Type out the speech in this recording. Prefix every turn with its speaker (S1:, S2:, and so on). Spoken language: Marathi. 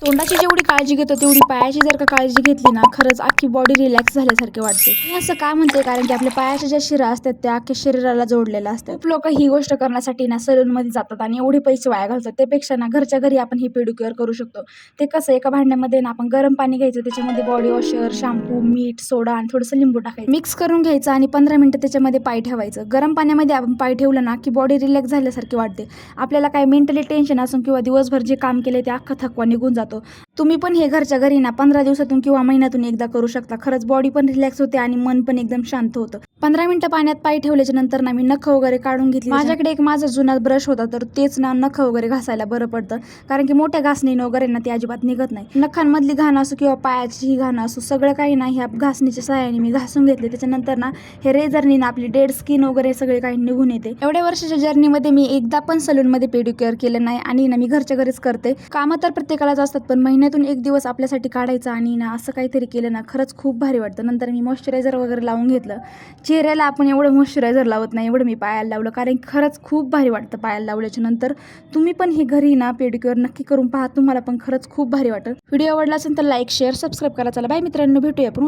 S1: तोंडाची जेवढी काळजी घेतो तेवढी पायाची जर का काळजी घेतली ना, खरंच अख्खी बॉडी रिलॅक्स झाल्यासारखे वाटते. मी असं का म्हणते, कारण की आपल्या पायाच्या ज्या शिरा असतात त्या अख्ख्या शरीराला जोडलेल्या असतात. खूप लोक ही गोष्ट करण्यासाठी ना सलूनमध्ये जातात आणि एवढे पैसे वाया घालतात. त्यापेक्षा ना घरच्या घरी आपण ही पेडिक्युअर करू शकतो. ते कसं, एका भांड्यामध्ये ना आपण गरम पाणी घ्यायचं, त्याच्यामध्ये बॉडी वॉशर, शॅम्पू, मीठ, सोडा आणि थोडंसं लिंबू टाकायचं, मिक्स करून घ्यायचं आणि 15 मिनिटं त्याच्यामध्ये पाय ठेवायचं. गरम पाण्यामध्ये आपण पाय ठेवलं ना की बॉडी रिलॅक्स झाल्यासारखी वाटते. आपल्याला काय मेंटली टेन्शन असून किंवा दिवसभर जे काम केले ते अख्खा थकवा निघून जातो. तुम्ही पण हे घरच्या घरी ना 15 दिवसातून किंवा महिन्यातून एकदा करू शकता. खरंच बॉडी पण रिलॅक्स होते आणि मन पण एकदम शांत होतं. 15 मिनिटं पाण्यात पाय ठेवल्याच्या नंतर ना मी नख वगैरे काढून घेतली. माझ्याकडे एक माझा जुना ब्रश होता, तर तेच ना नख वगैरे घासायला बरं पडतं, कारण की मोठ्या घासणीनं वगैरे ना ती अजिबात निघत नाही. नखांमधली घाण असो किंवा पायाची ही घाण असो, सगळं काही ना ह्या घासणीच्या सहाय्याने मी घासून घेतले. त्याच्यानंतर ना हे रेझरनी ना आपली डेड स्किन वगैरे सगळे काही निघून येते. एवढ्या वर्षाच्या जर्नीमध्ये मी एकदा पण सलूनमध्ये पेडिक्युअर केलं नाही आणि ना मी घरच्या घरीच करते. कामं तर प्रत्येकालाच असतात, पण महिन्यातून एक दिवस आपल्यासाठी काढायचा आणि ना असं काहीतरी केलं ना खरंच खूप भारी वाटतं. नंतर मी मॉइश्चरायझर वगैरे लावून घेतलं. चेहऱ्याला आपण एवढं मॉइश्चरायझर लावत नाही, एवढं मी पायाला लावलं, कारण खरंच खूप भारी वाटतं पायाला लावल्याच्या नंतर. तुम्ही पण हे घरी ना पेडिक्युअर नक्की करून पहा, तुम्हाला पण खरंच खूप भारी वाटेल. व्हिडिओ आवडला असेल तर लाईक, शेअर, सबस्क्राईब करा. चला बाय मित्रांनो, भेटूया आपण